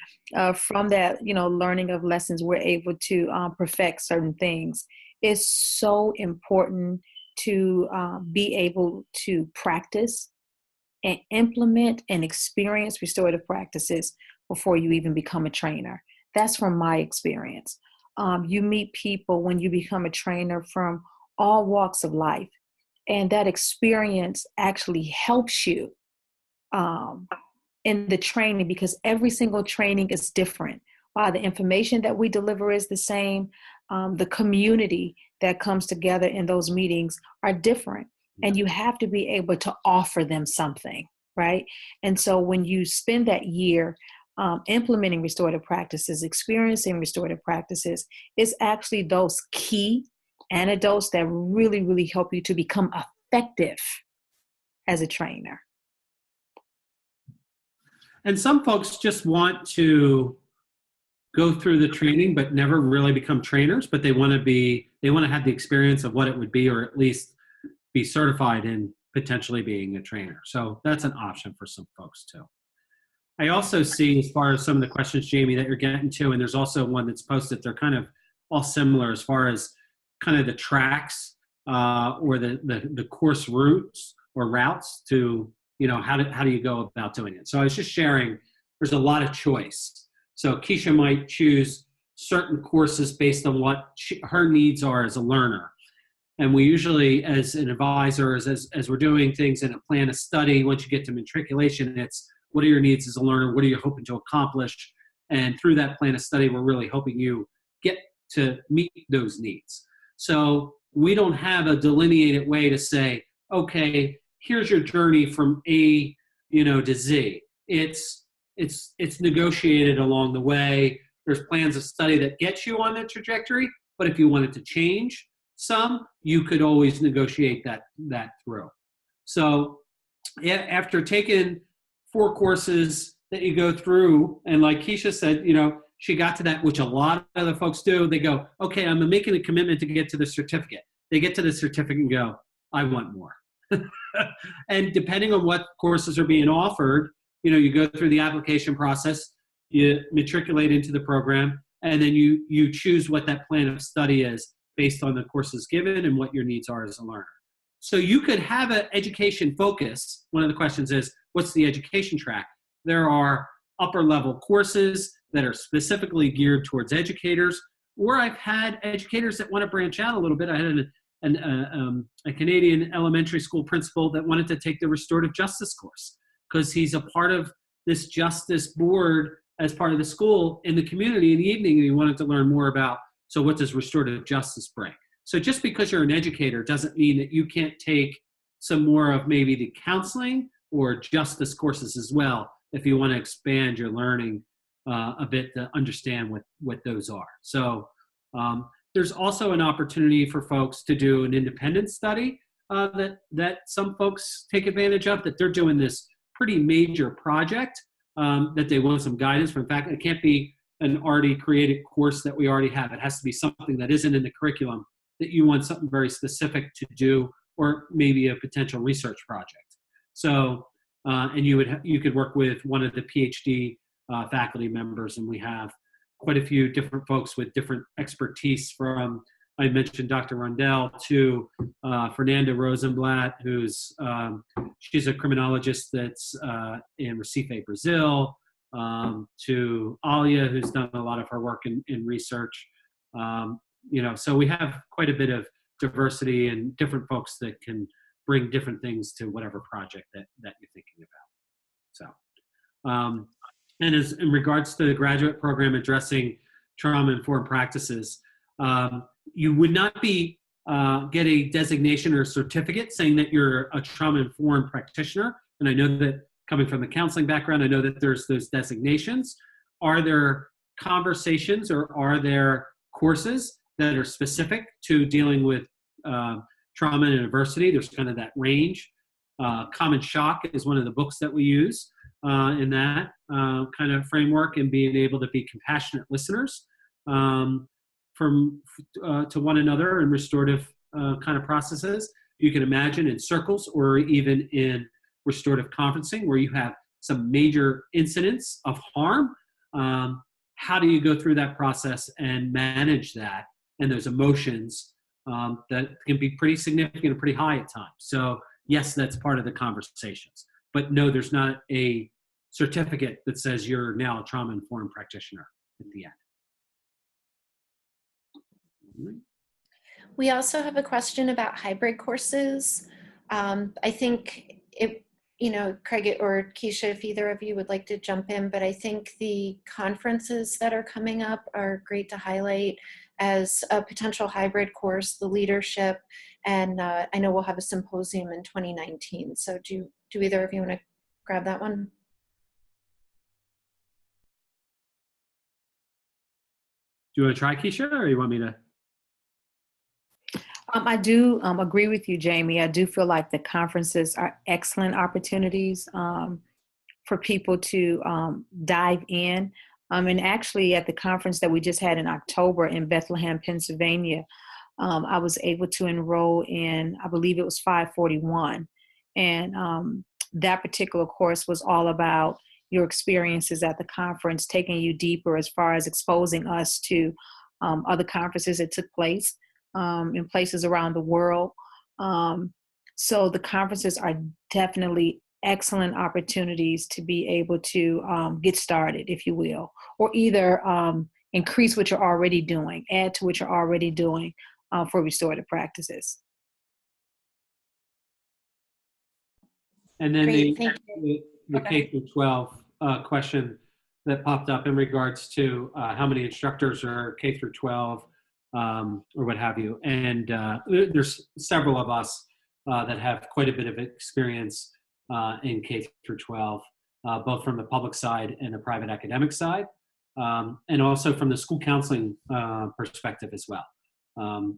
from that, learning of lessons, we're able to perfect certain things. It's so important to be able to practice and implement and experience restorative practices before you even become a trainer. That's from my experience. You meet people when you become a trainer from all walks of life, and that experience actually helps you in the training, because every single training is different. While the information that we deliver is the same, the community that comes together in those meetings are different. And you have to be able to offer them something, right? And so when you spend that year implementing restorative practices, experiencing restorative practices, it's actually those key antidotes that really, really help you to become effective as a trainer. And some folks just want to go through the training but never really become trainers, but they want to have the experience of what it would be, or at least be certified in potentially being a trainer. So that's an option for some folks too. I also see, as far as some of the questions, Jamie, that you're getting to, and there's also one that's posted, they're kind of all similar as far as kind of the tracks or the course routes or routes to, how do you go about doing it? So I was just sharing, there's a lot of choice. So Keisha might choose certain courses based on what her needs are as a learner. And we usually, as an advisor, as we're doing things in a plan of study, once you get to matriculation, it's what are your needs as a learner? What are you hoping to accomplish? And through that plan of study, we're really helping you get to meet those needs. So we don't have a delineated way to say, okay, here's your journey from A, to Z. It's negotiated along the way. There's plans of study that get you on that trajectory, but if you wanted to change some, you could always negotiate that through. So after taking 4 courses that you go through, and like Keisha said, she got to that, which a lot of other folks do. They go, okay, I'm making a commitment to get to the certificate. They get to the certificate and go, I want more. And depending on what courses are being offered, you go through the application process, you matriculate into the program, and then you choose what that plan of study is based on the courses given and what your needs are as a learner. So you could have an education focus. One of the questions is, what's the education track? There are upper level courses that are specifically geared towards educators, or I've had educators that want to branch out a little bit. I had a Canadian elementary school principal that wanted to take the restorative justice course because he's a part of this justice board as part of the school in the community in the evening, and he wanted to learn more about, so what does restorative justice bring? So just because you're an educator doesn't mean that you can't take some more of maybe the counseling or justice courses as well if you want to expand your learning a bit to understand what those are. So there's also an opportunity for folks to do an independent study that some folks take advantage of, that they're doing this pretty major project that they want some guidance from. In fact, it can't be an already created course that we already have. It has to be something that isn't in the curriculum, that you want something very specific to do, or maybe a potential research project. So, and you could work with one of the Ph.D. Faculty members, and we have quite a few different folks with different expertise, from, I mentioned Dr. Rundell, to Fernanda Rosenblatt, she's a criminologist that's in Recife, Brazil, to Alia, who's done a lot of her work in research. So we have quite a bit of diversity and different folks that can bring different things to whatever project that you're thinking about. So, and as in regards to the graduate program addressing trauma-informed practices, you would not be get a designation or a certificate saying that you're a trauma-informed practitioner. And I know that coming from the counseling background, I know that there's those designations. are there conversations or are there courses that are specific to dealing with trauma and adversity? There's kind of that range. Common Shock is one of the books that we use in that kind of framework, and being able to be compassionate listeners to one another in restorative kind of processes. You can imagine in circles or even in restorative conferencing where you have some major incidents of harm. How do you go through that process and manage that and those emotions that can be pretty significant and pretty high at times? So yes, that's part of the conversations. But no, there's not a certificate that says you're now a trauma-informed practitioner at the end. We also have a question about hybrid courses. I think Craig or Keisha, if either of you would like to jump in, but I think the conferences that are coming up are great to highlight as a potential hybrid course, the leadership, and I know we'll have a symposium in 2019. So do either of you want to grab that one? Do you want to try, Keisha, or you want me to? I do agree with you, Jamie. I do feel like the conferences are excellent opportunities for people to dive in. And actually at the conference that we just had in October in Bethlehem, Pennsylvania, I was able to enroll in, I believe it was 541. And that particular course was all about your experiences at the conference, taking you deeper as far as exposing us to other conferences that took place in places around the world. So the conferences are definitely excellent opportunities to be able to get started, if you will, or either increase what you're already doing, add to what you're already doing for restorative practices. And then Great, the K through 12 question that popped up in regards to how many instructors are K through 12 or what have you. And there's several of us that have quite a bit of experience in K through 12, both from the public side and the private academic side, and also from the school counseling perspective as well.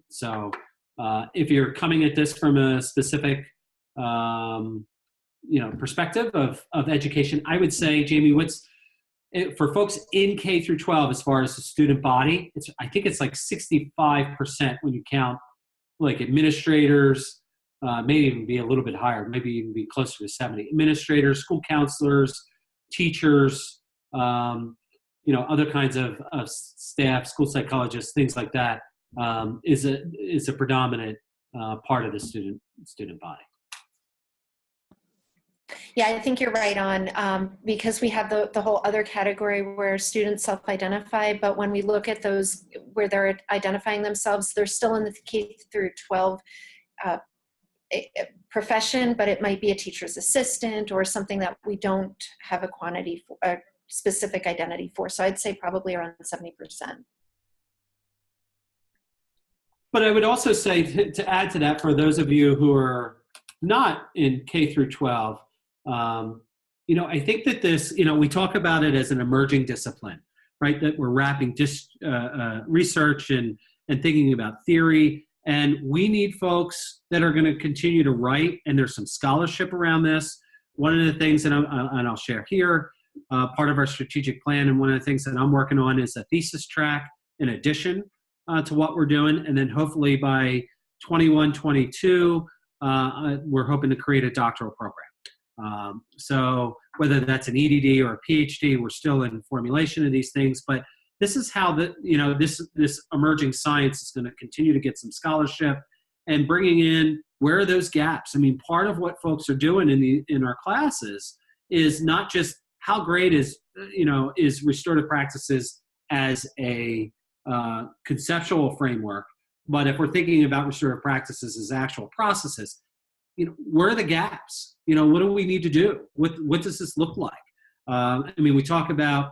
So if you're coming at this from a specific perspective of education, I would say, Jamie, for folks in K through 12, as far as the student body, I think it's like 65% when you count like administrators, maybe even be a little bit higher, maybe even be closer to 70. Administrators, school counselors, teachers, other kinds of staff, school psychologists, things like that, is a predominant part of the student body. Yeah, I think you're right on, because we have the whole other category where students self-identify, but when we look at those where they're identifying themselves, they're still in the K through 12 profession, but it might be a teacher's assistant or something that we don't have a quantity for, a specific identity for. So I'd say probably around 70%. But I would also say to add to that, for those of you who are not in K through 12, I think that this, we talk about it as an emerging discipline, right? That we're wrapping research and thinking about theory. And we need folks that are going to continue to write, and there's some scholarship around this. One of the things that I'll share here, part of our strategic plan, and one of the things that I'm working on is a thesis track in addition to what we're doing. And then hopefully by 21, 22, we're hoping to create a doctoral program. So whether that's an EDD or a Ph.D., we're still in formulation of these things, but this is how this emerging science is going to continue to get some scholarship and bringing in, where are those gaps? I mean, part of what folks are doing in our classes is not just how great is restorative practices as a conceptual framework, but if we're thinking about restorative practices as actual processes, where are the gaps? What do we need to do? What does this look like? We talk about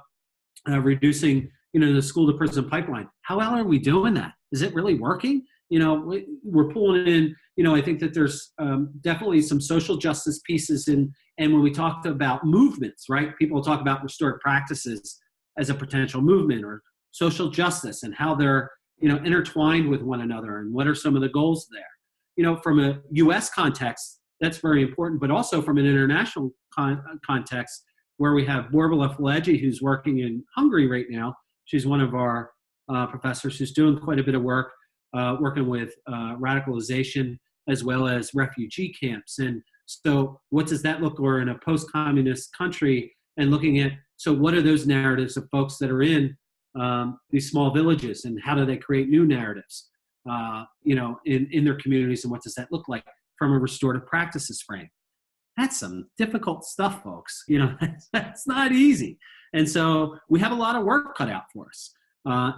reducing, the school to prison pipeline. How well are we doing that? Is it really working? We're pulling in, I think that there's definitely some social justice pieces and when we talk about movements, right? People talk about restorative practices as a potential movement, or social justice and how they're, intertwined with one another, and what are some of the goals there. From a U.S. context, that's very important, but also from an international context, where we have Borbala Filegi, who's working in Hungary right now. She's one of our professors who's doing quite a bit of work, working with radicalization as well as refugee camps. And so what does that look like in a post-communist country, and looking at, so what are those narratives of folks that are in these small villages, and how do they create new narratives, in their communities, and what does that look like from a restorative practices frame? That's some difficult stuff, folks. That's not easy. And so we have a lot of work cut out for us.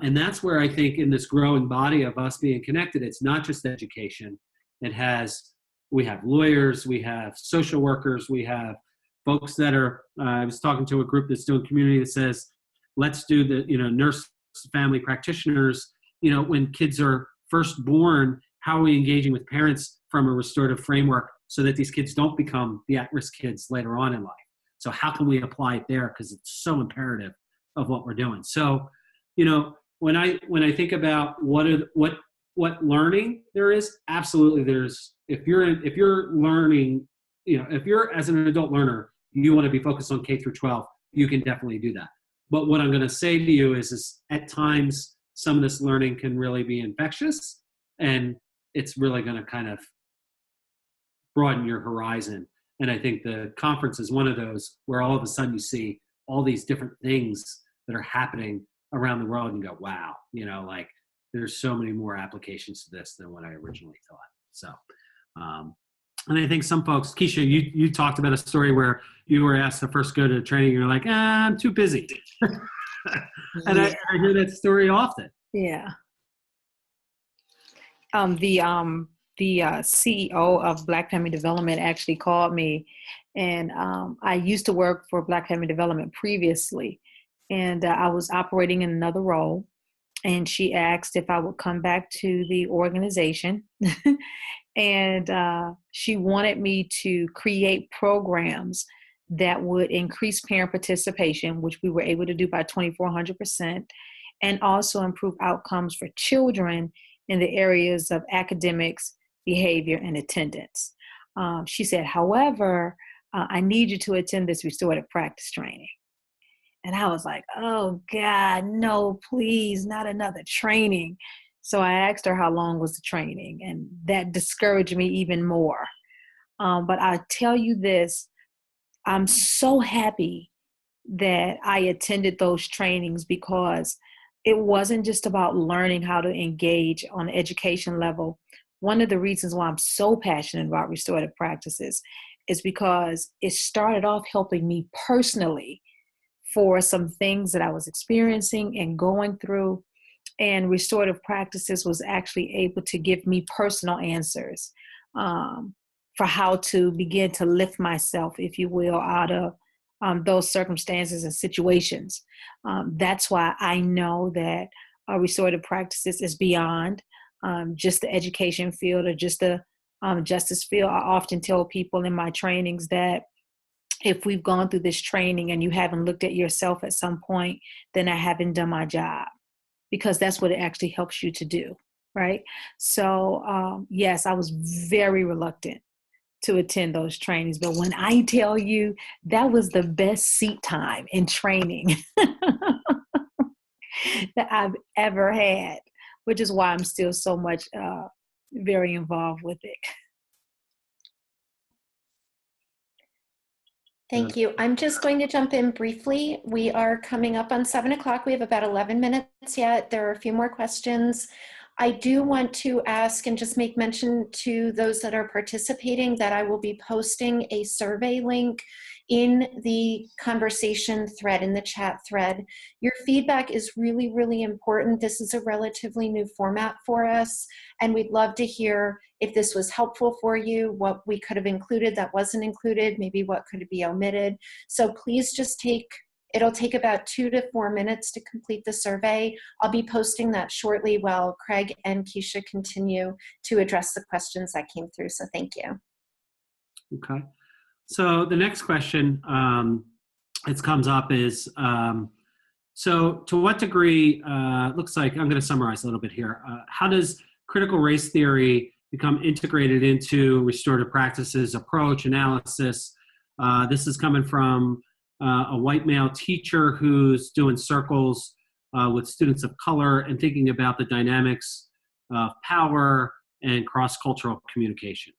And that's where I think in this growing body of us being connected, it's not just education. We have lawyers, we have social workers, we have folks that are, I was talking to a group that's doing community that says, let's do the, nurse family practitioners, when kids are first born, how are we engaging with parents from a restorative framework so that these kids don't become the at-risk kids later on in life? So how can we apply it there? Because it's so imperative of what we're doing. So, when I think about what learning there is, absolutely there's, if you're learning, if you're as an adult learner, you want to be focused on K through 12, you can definitely do that. But what I'm going to say to you is at times some of this learning can really be infectious, and it's really going to kind of broaden your horizon. And I think the conference is one of those where all of a sudden you see all these different things that are happening around the world and go, wow, there's so many more applications to this than what I originally thought. So, and I think some folks, Keisha, you talked about a story where you were asked to first go to training, and you're like, I'm too busy. And I hear that story often. Yeah. The CEO of Black Family Development actually called me, and I used to work for Black Family Development previously, and I was operating in another role, and she asked if I would come back to the organization. And she wanted me to create programs that would increase parent participation, which we were able to do by 2,400%, and also improve outcomes for children in the areas of academics, behavior, and attendance. She said, however, I need you to attend this restorative practice training. And I was like, oh God, no, please, not another training. So I asked her how long was the training, and that discouraged me even more. But I tell you this, I'm so happy that I attended those trainings, because it wasn't just about learning how to engage on an education level. One of the reasons why I'm so passionate about restorative practices is because it started off helping me personally for some things that I was experiencing and going through. And restorative practices was actually able to give me personal answers for how to begin to lift myself, if you will, out of those circumstances and situations. That's why I know that restorative practices is beyond just the education field or just the justice field. I often tell people in my trainings that if we've gone through this training and you haven't looked at yourself at some point, then I haven't done my job, because that's what it actually helps you to do, right? So yes, I was very reluctant to attend those trainings, but when I tell you that was the best seat time in training that I've ever had, which is why I'm still so much very involved with it. Thank you. I'm just going to jump in briefly. We are coming up on 7 o'clock. We have about 11 minutes yet. There are a few more questions. I do want to ask and just make mention to those that are participating that I will be posting a survey link in the conversation thread, in the chat thread. Your feedback is really, really important. This is a relatively new format for us, and we'd love to hear if this was helpful for you, what we could have included that wasn't included, maybe what could be omitted. So please just it'll take about 2 to 4 minutes to complete the survey. I'll be posting that shortly while Craig and Keisha continue to address the questions that came through, so thank you. Okay. So the next question that comes up is, So to what degree, looks like, I'm going to summarize a little bit here. How does critical race theory become integrated into restorative practices, approach, analysis? This is coming from a white male teacher who's doing circles with students of color and thinking about the dynamics of power and cross-cultural communication.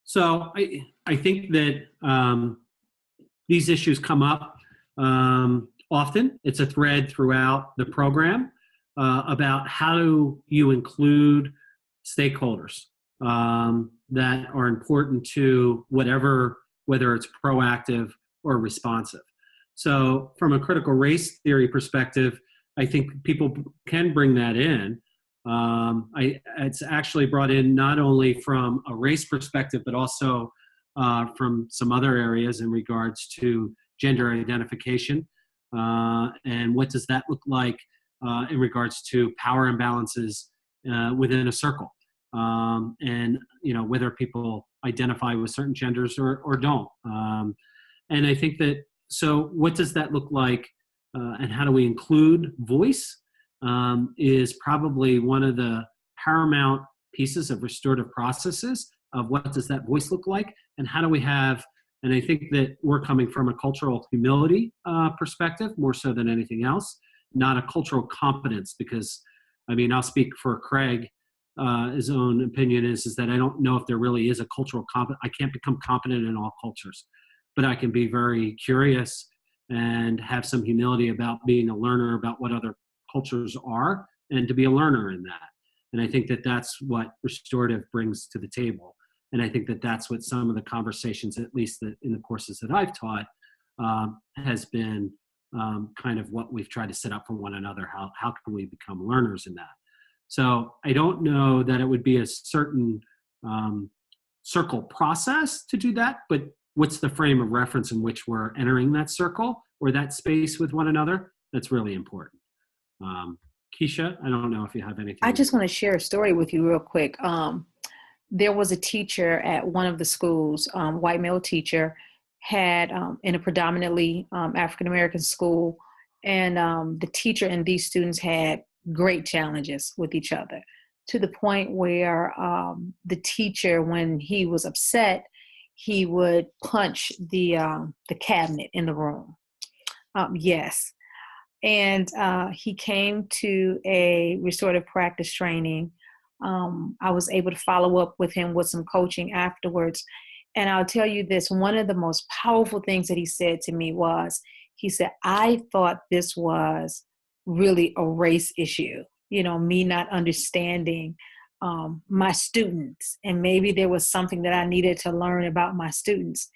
So I think that these issues come up often. It's a thread throughout the program about how do you include stakeholders that are important to whatever, whether it's proactive or responsive. So from a critical race theory perspective, I think people can bring that in. It's actually brought in not only from a race perspective, but also from some other areas in regards to gender identification. And what does that look like in regards to power imbalances within a circle? And, you know, whether people identify with certain genders or don't. And I think that, so what does that look like and how do we include voice is probably one of the paramount pieces of restorative processes of what does that voice look like and how do we have, and I think that we're coming from a cultural humility perspective more so than anything else, not a cultural competence, because I mean, I'll speak for Craig, his own opinion is that I don't know if there really is a cultural competence. I can't become competent in all cultures, but I can be very curious and have some humility about being a learner about what other cultures are and to be a learner in that. And I think that that's what restorative brings to the table. And I think that that's what some of the conversations, at least in the courses that I've taught, has been kind of what we've tried to set up for one another. How can we become learners in that? So I don't know that it would be a certain circle process to do that, but what's the frame of reference in which we're entering that circle or that space with one another? That's really important. Keisha, I don't know if you have anything. I just want to share a story with you real quick. There was a teacher at one of the schools, white male teacher, had in a predominantly African-American school, and the teacher and these students had great challenges with each other to the point where the teacher, when he was upset, he would punch the cabinet in the room. Yes. And he came to a restorative practice training. I was able to follow up with him with some coaching afterwards. And I'll tell you this, one of the most powerful things that he said to me was, he said, I thought this was really a race issue, you know, me not understanding my students. And maybe there was something that I needed to learn about my students.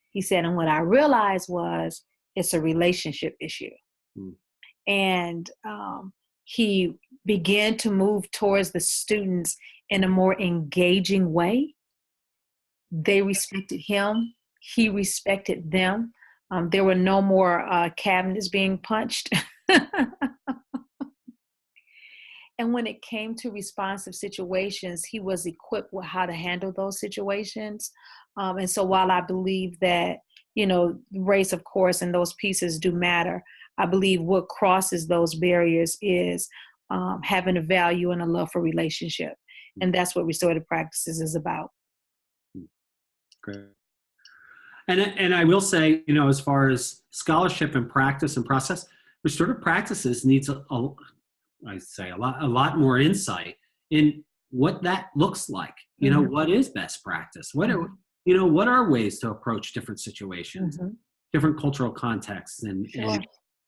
He said, and what I realized was it's a relationship issue. Mm. And he began to move towards the students in a more engaging way. They respected him. He respected them. There were no more cabinets being punched. And when it came to responsive situations, he was equipped with how to handle those situations. And so while I believe that, you know, race, of course, and those pieces do matter, I believe what crosses those barriers is having a value and a love for relationship. And that's what restorative practices is about. Great. And I will say, you know, as far as scholarship and practice and process, restorative practices needs a lot more insight in what that looks like. You know, what is best practice? What are, you know, what are ways to approach different situations, different cultural contexts, and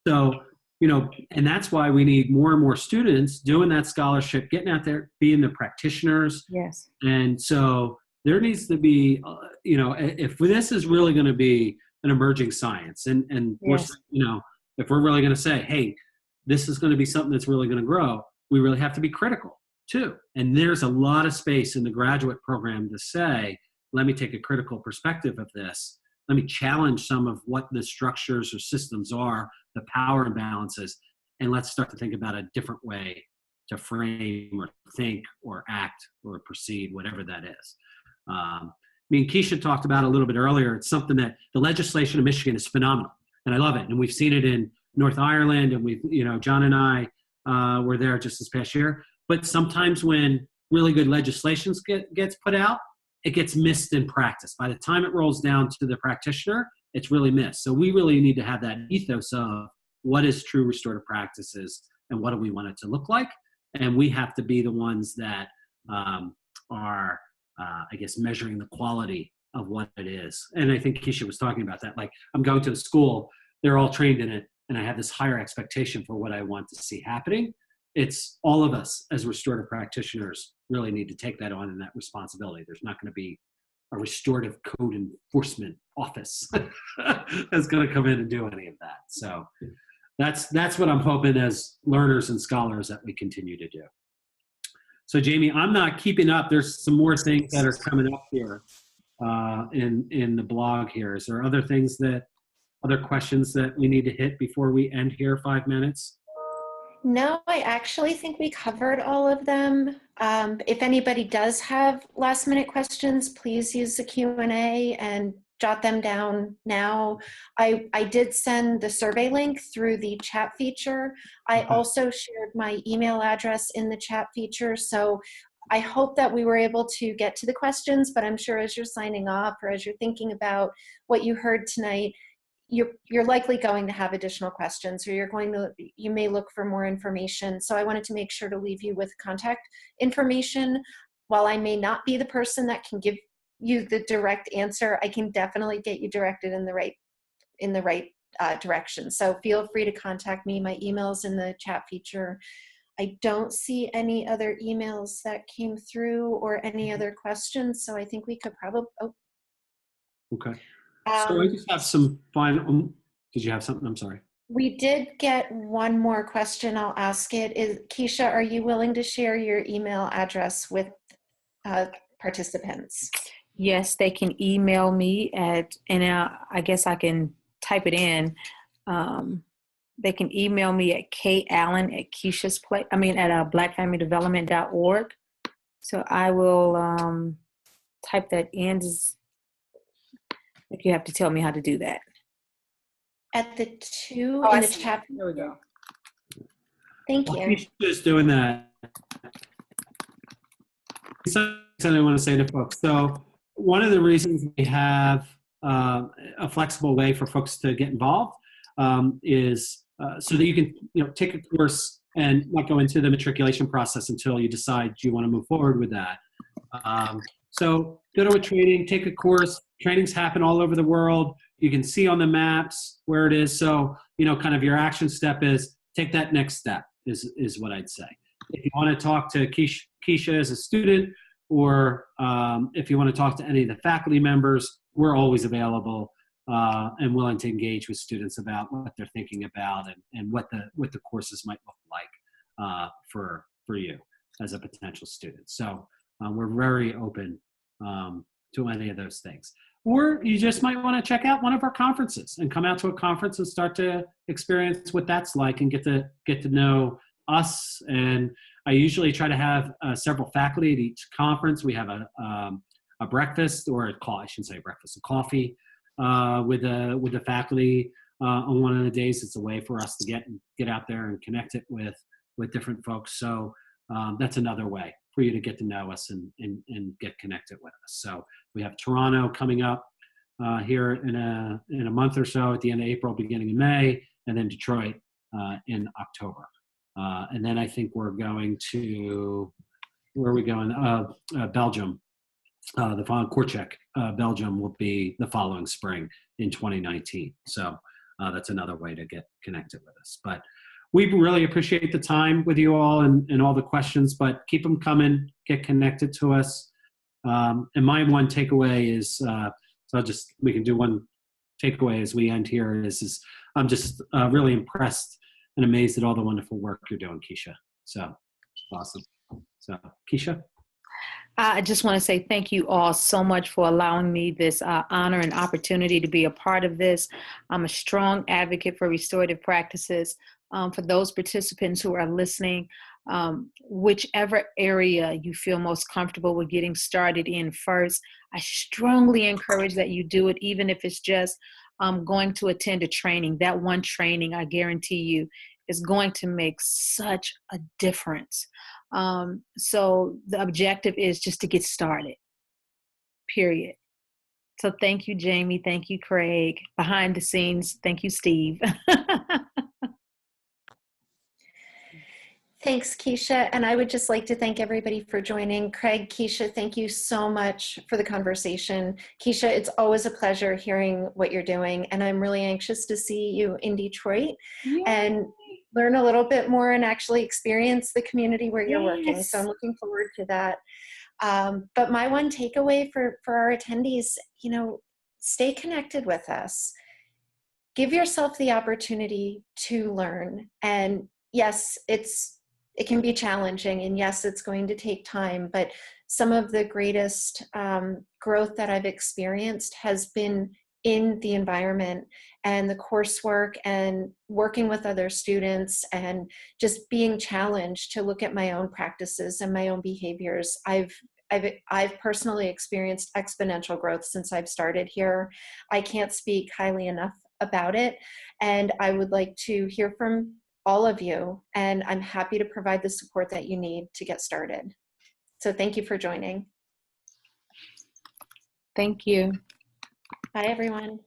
so, you know, and that's why we need more and more students doing that scholarship, getting out there, being the practitioners. Yes. And so there needs to be, you know, if this is really going to be an emerging science, and we're, you know, if we're really going to say, hey, this is going to be something that's really going to grow, we really have to be critical too. And there's a lot of space in the graduate program to say, let me take a critical perspective of this. Let me challenge some of what the structures or systems are, the power imbalances, and let's start to think about a different way to frame or think or act or proceed, whatever that is. me and Keisha talked about a little bit earlier. It's something that the legislation of Michigan is phenomenal, and I love it. And we've seen it in North Ireland, and we've, John and I were there just this past year. But sometimes when really good legislation gets put out, it gets missed in practice. By the time it rolls down to the practitioner, it's really missed. So we really need to have that ethos of what is true restorative practices and what do we want it to look like. And we have to be the ones that are, I guess, measuring the quality of what it is. And I think Keisha was talking about that. Like, I'm going to the school, they're all trained in it, and I have this higher expectation for what I want to see happening. It's all of us as restorative practitioners really need to take that on and that responsibility. There's not going to be a restorative code enforcement office that's going to come in and do any of that. So that's what I'm hoping as learners and scholars that we continue to do. So Jamie, I'm not keeping up. There's some more things that are coming up here in the blog here. Is there other questions that we need to hit before we end here 5 minutes? No, I actually think we covered all of them. If anybody does have last minute questions, please use the Q&A and jot them down now. I did send the survey link through the chat feature. I also shared my email address in the chat feature. So I hope that we were able to get to the questions, but I'm sure as you're signing off or as you're thinking about what you heard tonight, you're likely going to have additional questions, or you may look for more information. So I wanted to make sure to leave you with contact information. While I may not be the person that can give you the direct answer, I can definitely get you directed in the right direction. So feel free to contact me. My email's in the chat feature. I don't see any other emails that came through or any other questions. So I think we could probably, Okay. So I just have some final, did you have something? I'm sorry. We did get one more question. I'll ask it. Keisha, are you willing to share your email address with participants? Yes, they can email me I guess I can type it in. They can email me at blackfamilydevelopment.org. So I will type that in. Like, you have to tell me how to do that. At the two in the chat. There we go. Thank you. Keisha is doing that. Something I want to say to folks. So one of the reasons we have a flexible way for folks to get involved is so that you can take a course and not go into the matriculation process until you decide you want to move forward with that. So go to a training, take a course. Trainings happen all over the world. You can see on the maps where it is. So, kind of your action step is take that next step is what I'd say. If you want to talk to Keisha as a student, or if you want to talk to any of the faculty members, we're always available and willing to engage with students about what they're thinking about and what the courses might look like for you as a potential student. So we're very open to any of those things. Or you just might want to check out one of our conferences and come out to a conference and start to experience what that's like and get to know us. And I usually try to have several faculty at each conference. We have a breakfast, or I shouldn't say breakfast, a coffee with the faculty on one of the days. It's a way for us to get out there and connect it with different folks. So that's another way for you to get to know us and get connected with us. So we have Toronto coming up here in a month or so, at the end of April, beginning of May, and then Detroit in October. And then I think we're going to, where are we going? Belgium. The following Kortrijk, Belgium will be the following spring in 2019. So that's another way to get connected with us. But we really appreciate the time with you all and all the questions, but keep them coming, get connected to us. And my one takeaway is, we can do one takeaway as we end here is I'm just really impressed and amazed at all the wonderful work you're doing, Keisha. So awesome. So Keisha? I just want to say thank you all so much for allowing me this honor and opportunity to be a part of this. I'm a strong advocate for restorative practices. For those participants who are listening, whichever area you feel most comfortable with getting started in first. I strongly encourage that you do it, even if it's just going to attend a training. That one training, I guarantee you, is going to make such a difference. So the objective is just to get started, period. So thank you, Jamie. Thank you, Craig. Behind the scenes, thank you, Steve. Thanks, Keisha. And I would just like to thank everybody for joining. Craig, Keisha, thank you so much for the conversation. Keisha, it's always a pleasure hearing what you're doing. And I'm really anxious to see you in Detroit. Yay. And learn a little bit more and actually experience the community where you're working. Yes. So I'm looking forward to that. But my one takeaway for our attendees, stay connected with us. Give yourself the opportunity to learn. And yes, it can be challenging, and yes, it's going to take time, but some of the greatest growth that I've experienced has been in the environment and the coursework and working with other students and just being challenged to look at my own practices and my own behaviors. I've personally experienced exponential growth since I've started here. I can't speak highly enough about it, and I would like to hear from all of you, and I'm happy to provide the support that you need to get started. So thank you for joining. Thank you. Bye, everyone.